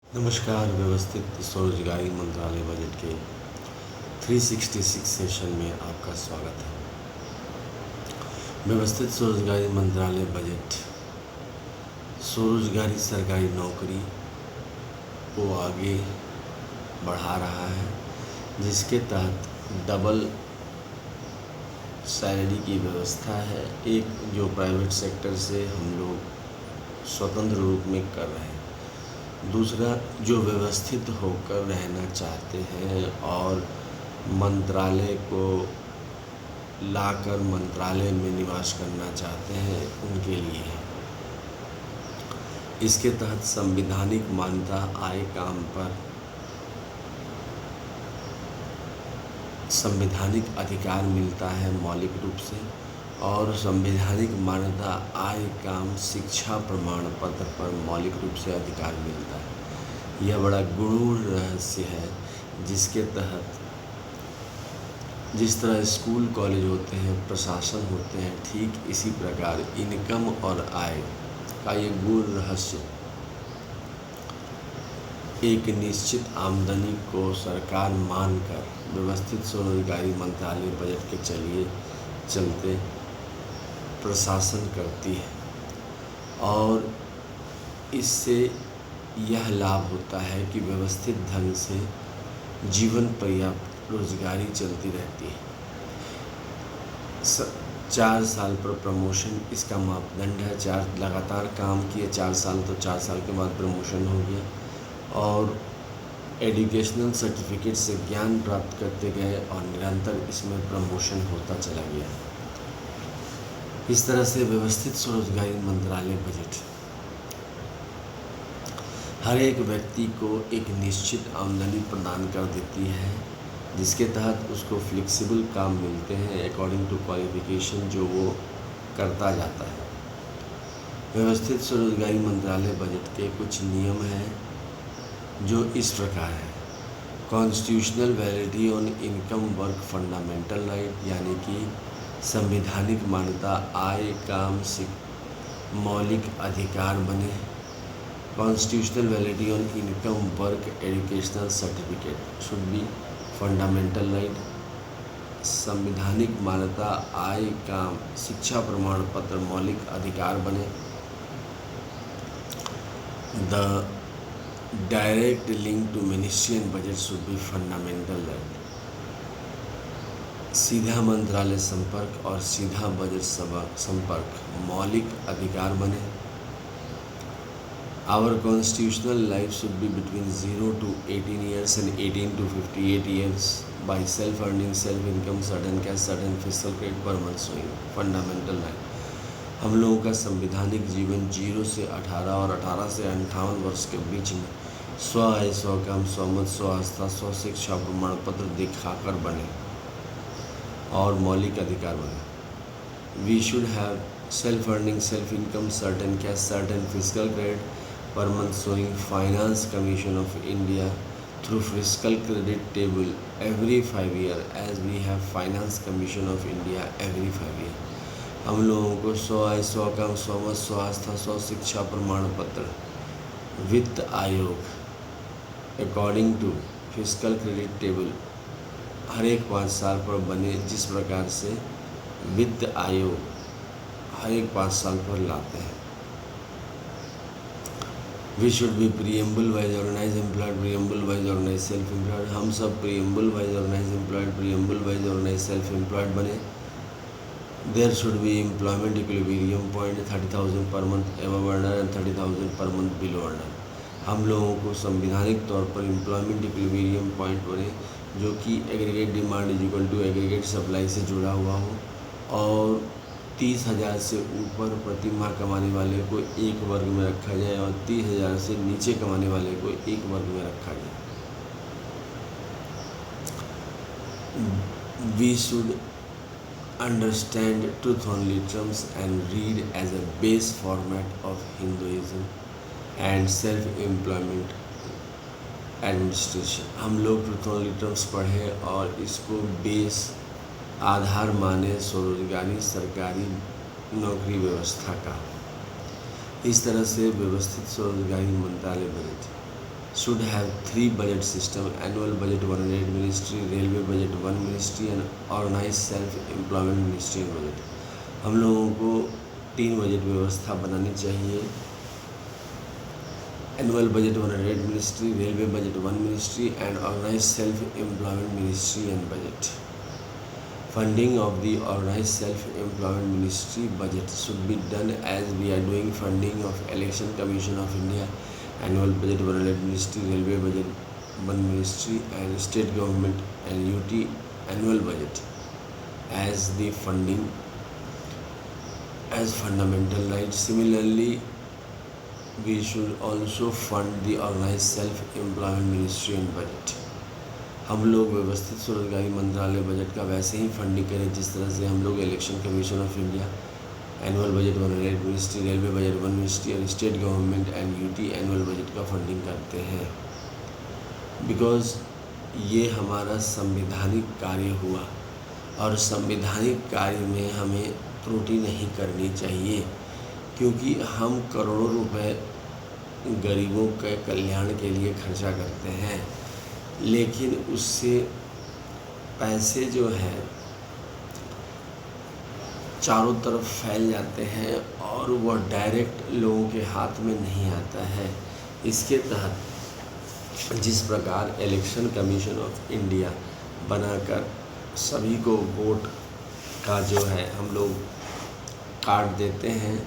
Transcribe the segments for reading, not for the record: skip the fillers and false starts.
नमस्कार। व्यवस्थित स्वरोजगारी मंत्रालय बजट के 366 सेशन में आपका स्वागत है। व्यवस्थित स्वरोजगारी मंत्रालय बजट स्वरोजगारी सरकारी नौकरी को आगे बढ़ा रहा है, जिसके तहत डबल सैलरी की व्यवस्था है। एक जो प्राइवेट सेक्टर से हम लोग स्वतंत्र रूप में कर रहे हैं, दूसरा जो व्यवस्थित होकर रहना चाहते हैं और मंत्रालय को लाकर मंत्रालय में निवास करना चाहते हैं, उनके लिए है। इसके तहत संवैधानिक मान्यता आय काम पर संवैधानिक अधिकार मिलता है मौलिक रूप से, और संवैधानिक मान्यता आय काम शिक्षा प्रमाण पत्र पर मौलिक रूप से अधिकार मिलता है। यह बड़ा गूढ़ रहस्य है, जिसके तहत जिस तरह स्कूल कॉलेज होते हैं, प्रशासन होते हैं, ठीक इसी प्रकार इनकम और आय का ये गूढ़ रहस्य एक निश्चित आमदनी को सरकार मानकर व्यवस्थित स्वरोजगारी मंत्रालय बजट के चलते प्रशासन करती है, और इससे यह लाभ होता है कि व्यवस्थित ढंग से जीवन पर्याप्त रोजगारी चलती रहती है। 4 साल पर प्रमोशन इसका मापदंड है। 4 लगातार काम किए, 4 साल, तो 4 साल के बाद प्रमोशन हो गया, और एजुकेशनल सर्टिफिकेट से ज्ञान प्राप्त करते गए और निरंतर इसमें प्रमोशन होता चला गया। इस तरह से व्यवस्थित स्वरोजगारी मंत्रालय बजट हर एक व्यक्ति को एक निश्चित आमदनी प्रदान कर देती है, जिसके तहत उसको फ्लेक्सिबल काम मिलते हैं अकॉर्डिंग टू क्वालिफिकेशन जो वो करता जाता है। व्यवस्थित स्वरोजगारी मंत्रालय बजट के कुछ नियम हैं जो इस प्रकार है। Constitutional validity on income work fundamental right, यानी कि संवैधानिक मान्यता आय काम से मौलिक अधिकार बने। Constitutional validity on income work educational certificate should be fundamental right. संवैधानिक मान्यता आय काम शिक्षा प्रमाण पत्र मौलिक अधिकार बने। The direct link to ministerial budget should be fundamental right. सीधा मंत्रालय संपर्क और सीधा बजट संपर्क मौलिक अधिकार बने। Our constitutional life should be between 0 to 18 years and 18 to 58 years by self-earning, self-income, certain cash, certain fiscal credit per month showing fundamental right। हम लोगों का संवैधानिक जीवन 0 से 18 और 18 से 58 वर्ष के बीच में स्व आय, स्व काम, स्वमत, स्व आस्था, स्व शिक्षा प्रमाण पत्र दिखाकर बने और मौलिक अधिकार बने। We should have self-earning, self-income, certain cash, certain fiscal credit per month showing Finance Commission of India through fiscal credit table every 5 years, as we have Finance Commission of India every 5 years। हम लोगों को स्व आय, स्व काम, स्वमत, स्व आस्था, स्व शिक्षा प्रमाण पत्र वित्त आयोग according to fiscal credit table हर एक 5 साल पर बने, जिस प्रकार से वित्त आयोग हर एक 5 साल पर लाते हैं। We should be preamble wise organise employed, preamble wise organise self employed. हम सब preamble wise organise employed, preamble wise organise self employed बने। There should be employment equilibrium point 30,000 per month above earner and 30,000 per month below earner. हम लोगों को संवैधानिक तौर पर employment equilibrium point बने, जो कि aggregate demand is equal to aggregate supply से जुड़ा हुआ हो, और 30,000 से ऊपर प्रति माह कमाने वाले को एक वर्ग में रखा जाए और 30,000 से नीचे कमाने वाले को एक वर्ग में रखा जाए। We should understand truth only terms and read as a base format of Hinduism and self employment administration. हम लोग ट्रूथ ओनली टर्म्स पढ़ें और इसको बेस आधार माने स्वरोजगारी सरकारी नौकरी व्यवस्था का। इस तरह से व्यवस्थित स्वरोजगारी मंत्रालय budget should have three budget system: annual budget one head ministry, railway budget one ministry and organized self employment ministry and budget। हम लोगों को 3 बजट व्यवस्था बनानी चाहिए: annual budget one head ministry, railway budget one ministry and organise self employment ministry and budget. Funding of the organized self-employment ministry budget should be done as we are doing funding of Election Commission of India, annual budget one ministry, railway budget one ministry and state government and UT annual budget as the funding as fundamental right. Similarly, we should also fund the organized self-employment ministry and budget। हम लोग व्यवस्थित स्वरोजगारी मंत्रालय budget का वैसे ही funding करें जिस तरह से हम लोग Election Commission of India, annual budget one head ministry, railway budget one ministry और state government and UT annual budget का फंडिंग करते हैं। बिकॉज़ ये हमारा संवैधानिक कार्य हुआ और संवैधानिक कार्य में हमें त्रुटि नहीं करनी चाहिए, क्योंकि हम करोड़ों रुपए गरीबों के कल्याण के लिए खर्चा करते हैं, लेकिन उससे पैसे जो हैं चारों तरफ फैल जाते हैं और वह डायरेक्ट लोगों के हाथ में नहीं आता है। इसके तहत जिस प्रकार इलेक्शन कमीशन ऑफ इंडिया बनाकर सभी को वोट का जो है हम लोग कार्ड देते हैं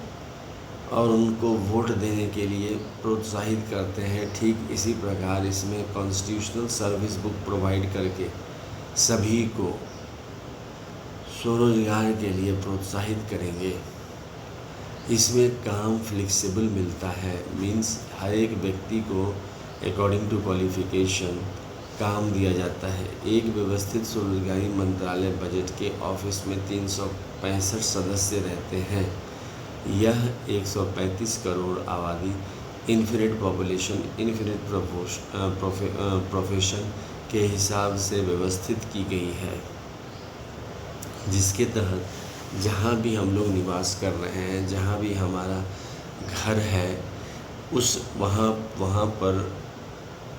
और उनको वोट देने के लिए प्रोत्साहित करते हैं, ठीक इसी प्रकार इसमें कॉन्स्टिट्यूशनल सर्विस बुक प्रोवाइड करके सभी को स्वरोजगार के लिए प्रोत्साहित करेंगे। इसमें काम फ्लेक्सिबल मिलता है, मीन्स हर एक व्यक्ति को अकॉर्डिंग टू क्वालिफ़िकेशन काम दिया जाता है। एक व्यवस्थित स्वरोजगारी मंत्रालय बजट के ऑफिस में 365 सदस्य रहते हैं। यह 135 करोड़ आबादी, इन्फिनिट पॉपुलेशन, इन्फिनिट प्रोफेशन के हिसाब से व्यवस्थित की गई है, जिसके तहत जहाँ भी हम लोग निवास कर रहे हैं, जहाँ भी हमारा घर है, वहाँ पर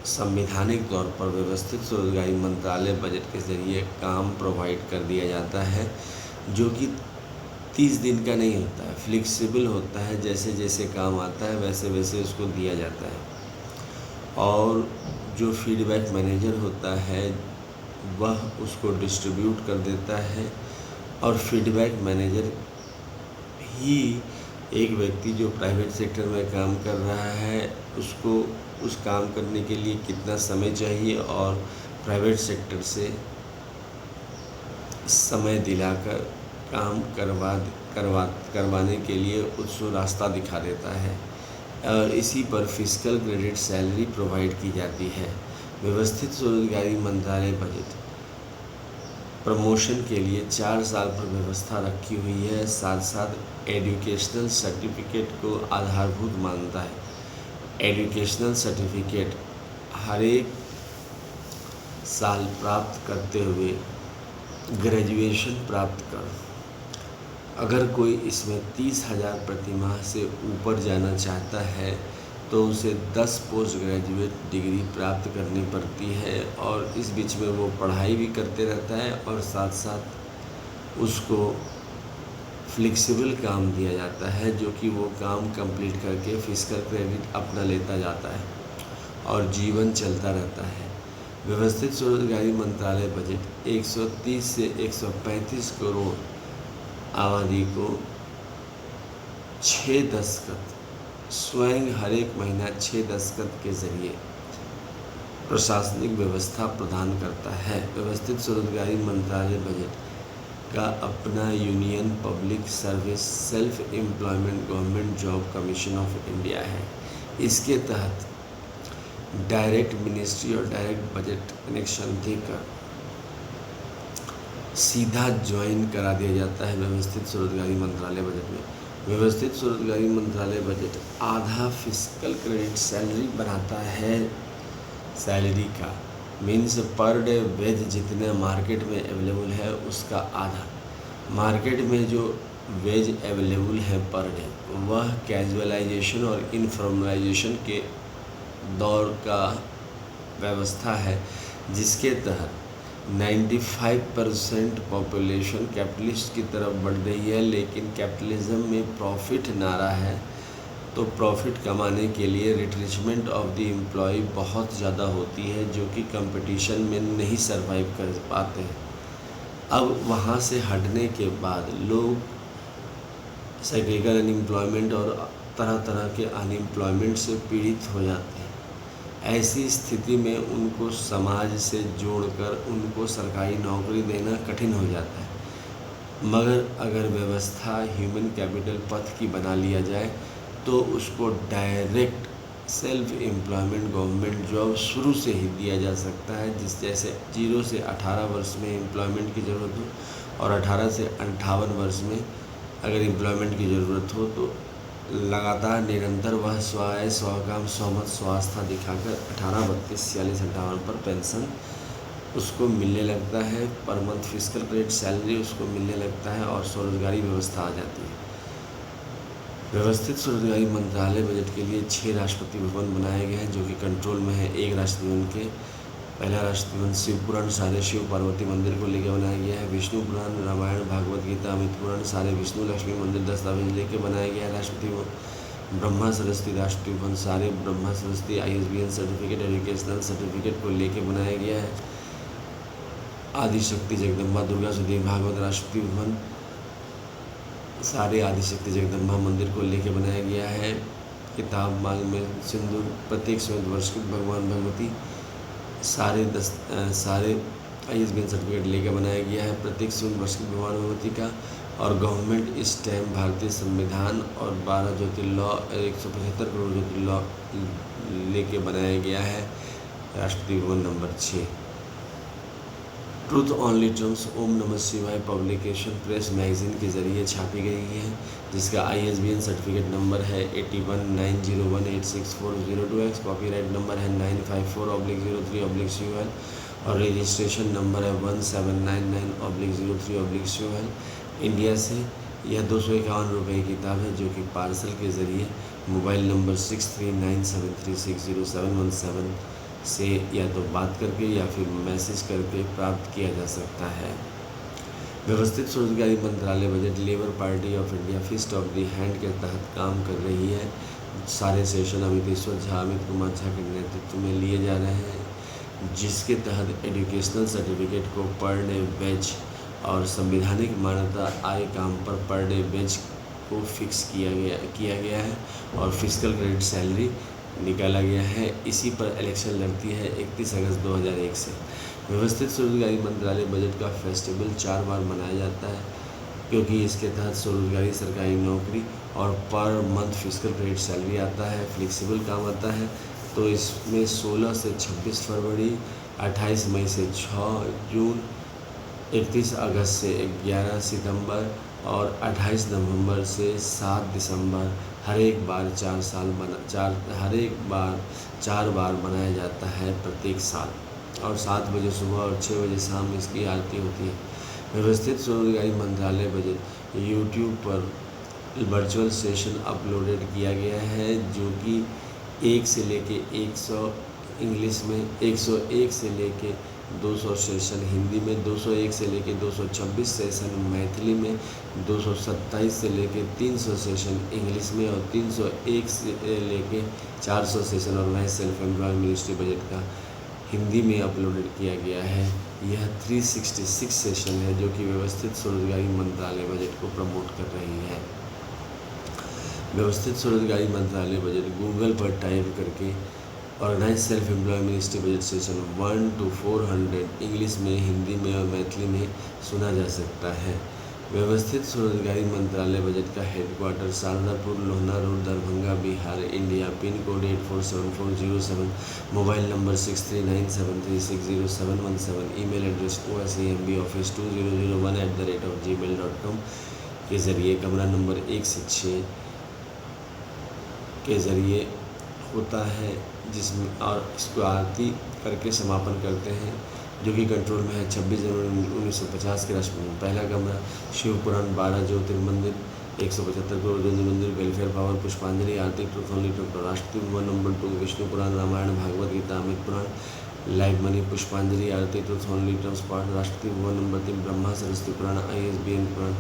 संवैधानिक तौर पर व्यवस्थित स्वरोजगारी मंत्रालय बजट के ज़रिए काम प्रोवाइड कर दिया जाता है, जो कि 30 दिन का नहीं होता है, फ्लेक्सिबल होता है। जैसे जैसे काम आता है वैसे वैसे उसको दिया जाता है। और जो फीडबैक मैनेजर होता है वह उसको डिस्ट्रीब्यूट कर देता है, और फीडबैक मैनेजर ही एक व्यक्ति जो प्राइवेट सेक्टर में काम कर रहा है उसको उस काम करने के लिए कितना समय चाहिए और प्राइवेट सेक्टर से समय दिलाकर काम करवाने के लिए उसको रास्ता दिखा देता है, और इसी पर फिस्कल क्रेडिट सैलरी प्रोवाइड की जाती है। व्यवस्थित स्वरोजगारी मंत्रालय बजट प्रमोशन के लिए 4 साल पर व्यवस्था रखी हुई है, साथ साथ एजुकेशनल सर्टिफिकेट को आधारभूत मानता है। एजुकेशनल सर्टिफिकेट हर एक साल प्राप्त करते हुए ग्रेजुएशन प्राप्त कर, अगर कोई इसमें 30,000 प्रतिमाह से ऊपर जाना चाहता है तो उसे 10 पोस्ट ग्रेजुएट डिग्री प्राप्त करनी पड़ती है, और इस बीच में वो पढ़ाई भी करते रहता है और साथ साथ उसको फ्लेक्सिबल काम दिया जाता है, जो कि वो काम कंप्लीट करके फिस्कल क्रेडिट अपना लेता जाता है और जीवन चलता रहता है। व्यवस्थित स्वरोजगारी मंत्रालय बजट 130 से 135 करोड़ आबादी को 6 दस्तखत स्वयं हर एक महीना 6 दस्तखत के ज़रिए प्रशासनिक व्यवस्था प्रदान करता है। व्यवस्थित स्वरोजगारी मंत्रालय बजट का अपना union public service self employment government job commission of India है। इसके तहत डायरेक्ट मिनिस्ट्री और डायरेक्ट बजट कनेक्शन देकर सीधा ज्वाइन करा दिया जाता है व्यवस्थित स्वरोजगारी मंत्रालय बजट में। व्यवस्थित स्वरोजगारी मंत्रालय बजट आधा फिस्कल क्रेडिट सैलरी बनाता है, सैलरी का मीन्स पर डे वेज जितने मार्केट में अवेलेबल है उसका आधा। मार्केट में जो वेज अवेलेबल है पर डे वह कैजुअलाइजेशन और इनफॉर्मलाइजेशन के दौर का व्यवस्था है जिसके तहत 95% पॉपुलेशन कैपिटलिस्ट की तरफ बढ़ रही है, लेकिन कैपिटलिज्म में प्रॉफिट नारा है, तो प्रॉफिट कमाने के लिए रिट्रिचमेंट ऑफ द एम्प्लॉय बहुत ज़्यादा होती है, जो कि कंपटीशन में नहीं सरवाइव कर पाते हैं। अब वहाँ से हटने के बाद लोग सेक्रेटल अनएम्प्लॉयमेंट और तरह तरह के अनएम्प्लॉयमेंट से पीड़ित हो जाते हैं। ऐसी स्थिति में उनको समाज से जोड़कर उनको सरकारी नौकरी देना कठिन हो जाता है। मगर अगर व्यवस्था ह्यूमन कैपिटल पथ की बना लिया जाए तो उसको direct self employment government job शुरू से ही दिया जा सकता है, जिस जैसे 0 से 18 वर्ष में एम्प्लॉयमेंट की ज़रूरत हो और 18 से 58 वर्ष में अगर एम्प्लॉयमेंट की ज़रूरत हो तो लगातार निरंतर वह स्वकाम स्वमत स्वास्थ्य दिखाकर 18, 32, 46, 58 पर पेंशन उसको मिलने लगता है, per month physical credit salary उसको मिलने लगता है और स्वरोजगारी व्यवस्था आ जाती है। व्यवस्थित स्वरोजगारी मंत्रालय बजट के लिए 6 राष्ट्रपति भवन बनाए गए हैं, जो कि कंट्रोल में है। 1 राष्ट्रपति भवन के पहला राष्ट्रपति भवन शिव पुराण सारे शिव पार्वती मंदिर को लेकर बनाया गया है। विष्णु पुराण, रामायण, भागवत गीता, अमित पुराण सारे विष्णु लक्ष्मी मंदिर दस्तावेज लेके बनाया गया है। राष्ट्रपति भवन ब्रह्मा सरस्वती राष्ट्रपति भवन सारे Brahma Saraswati ISBN certificate educational certificate को लेके बनाया गया है। आदिशक्ति जगदम्बा दुर्गा सुधी भागवत राष्ट्रपति भवन सारे आदिशक्ति जगदम्बा मंदिर को लेके बनाया गया है। किताब मांग में सिंदूर प्रत्येक श्वेत वर्षकृत भगवान भगवती सारे ISBN सर्टिफिकेट लेकर बनाया गया है प्रत्येक श्वेत वर्षकृत भगवान भगवती का। और गवर्नमेंट स्टैम्प भारतीय संविधान और 12 ज्योतिर्लॉ 175 करोड़ ज्योतिर्लॉ लेके बनाया गया है। Rashtrapati Bhavan number 6। Truth only terms ओम नमः शिवाय पब्लिकेशन प्रेस मैगजीन के जरिए छापी गई है, जिसका ISBN सर्टिफिकेट नंबर है 8190186402X, कॉपीराइट नंबर है 954/03/COL और रजिस्ट्रेशन नंबर है 1799/03/COL। इंडिया से यह 251 रुपये की किताब है, जो कि पार्सल के ज़रिए मोबाइल नंबर 6397360717 से या तो बात करके या फिर मैसेज करके प्राप्त किया जा सकता है। व्यवस्थित स्वरोजगारी मंत्रालय budget labour party of India fist of the hand के तहत काम कर रही है। सारे सेशन अमितेश्वर झा, अमित कुमार झा के नेतृत्व में लिए जा रहे हैं, जिसके तहत एजुकेशनल सर्टिफिकेट को पर डे वेज और संवैधानिक मान्यता आय काम पर डे वेज को फिक्स किया गया है और फिजिकल क्रेडिट सैलरी निकाला गया है। इसी पर इलेक्शन लड़ती है 31 अगस्त 2001 से। व्यवस्थित स्वरोजगारी मंत्रालय बजट का फेस्टिवल 4 बार मनाया जाता है, क्योंकि इसके तहत स्वरोजगारी सरकारी नौकरी और per month physical credit salary आता है, फ्लेक्सिबल काम आता है। तो इसमें 16 से 26 फरवरी, 28 मई से 6 जून, 31 अगस्त से 11 सितंबर और 28 नवंबर से 7 दिसंबर हर एक बार 4 बार मनाया जाता है प्रत्येक साल, और 7 बजे सुबह और 6 बजे शाम इसकी आरती होती है। व्यवस्थित स्वरोजगारी मंत्रालय बजट YouTube पर वर्चुअल सेशन अपलोडेड किया गया है, जो कि 1 से लेके 100 इंग्लिश में, 101 से लेके 200 सेशन हिंदी में, 201 से लेके 226 सेशन मैथिली में, 227 से लेके 300 सेशन इंग्लिश में और 301 से लेके 400 सेशन और वह सेल्फ एम्प्लॉय मिनिस्ट्री बजट का हिंदी में अपलोडेड किया गया है। यह 366 सेशन है, जो कि व्यवस्थित स्वरोजगारी मंत्रालय बजट को प्रमोट कर रही है। व्यवस्थित स्वरोजगारी मंत्रालय बजट गूगल पर टाइप करके organise self employ ministry budget session 1 to 400 English में, हिंदी में और मैथिली में सुना जा सकता है। व्यवस्थित स्वरोजगारी मंत्रालय बजट का headquarter Shardapur, Lohna road, Darbhanga, Bihar, India. Pin code 847407, mobile number 6397360717, email address osembaoffice2001@gmail.com के ज़रिए कमरा नंबर 1 से 6 के ज़रिए होता है, जिसमें और इसको आरती करके समापन करते हैं, जो कि कंट्रोल में है। 26 जनवरी 1950 के राष्ट्रपति पहला कमरा, शिव पुराण, 12 ज्योतिर्मंदिर, 175 करोड़ ज्योति मंदिर वेलफेयर पावर पुष्पांजलि aarti truth only truth Rashtrapati Bhavan number 2 Vishnu पुराण रामायण भागवत गीता अमित पुराण लाइव मनी पुष्पांजलि आरती ट्रूथ ओनली ट्रूथ पाठ राष्ट्रपति भवन नंबर 3 ब्रह्मा सरस्वती पुराण ISBN पुराण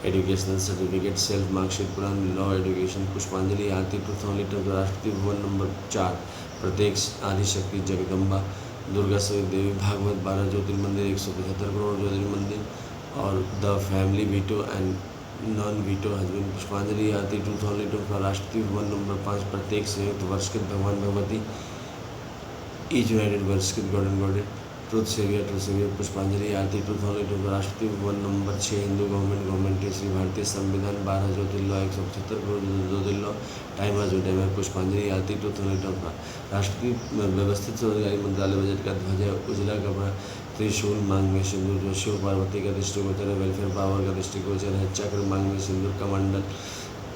एजुकेशनल सर्टिफिकेट सेल्फ मार्कशीट पुराण लॉ एजुकेशन पुष्पांजलि aarti truth only truth Rashtrapati Bhavan number 4 प्रत्येक आदिशक्ति जगदम्बा दुर्गा सहित देवी भागवत 12 ज्योतिर्मंदिर 175 करोड़ ज्योतिर्मंदिर और the family veto and non veto husband पुष्पांजलि aarti truth only truth Rashtrapati Bhavan number 5 प्रत्येक संयुक्त वर्षकृत भगवान भगवती ईच यूनाइटेड वर्षकृत god and goddess truth saviour पुष्पांजलि aarti truth only truth Rashtrapati Bhavan number 6 Hindu government Shri भारतीय संविधान 12 ज्योतिर्लॉ 175 करोड़ ज्योतिर्लॉ टाइम आज टाइम है पुष्पांजलि आरती ट्रूथ ओनली ट्रूथ राष्ट्रपति व्यवस्थित रोजगारी मंत्रालय बजट का ध्वज उजला कपड़ा त्रिशूल मांग में सिंदूर जो शिव पार्वती का दृष्टिगोचर है वेलफेयर पावर का दृष्टिगोचर है चक्र मांग में सिंदूर का मंडल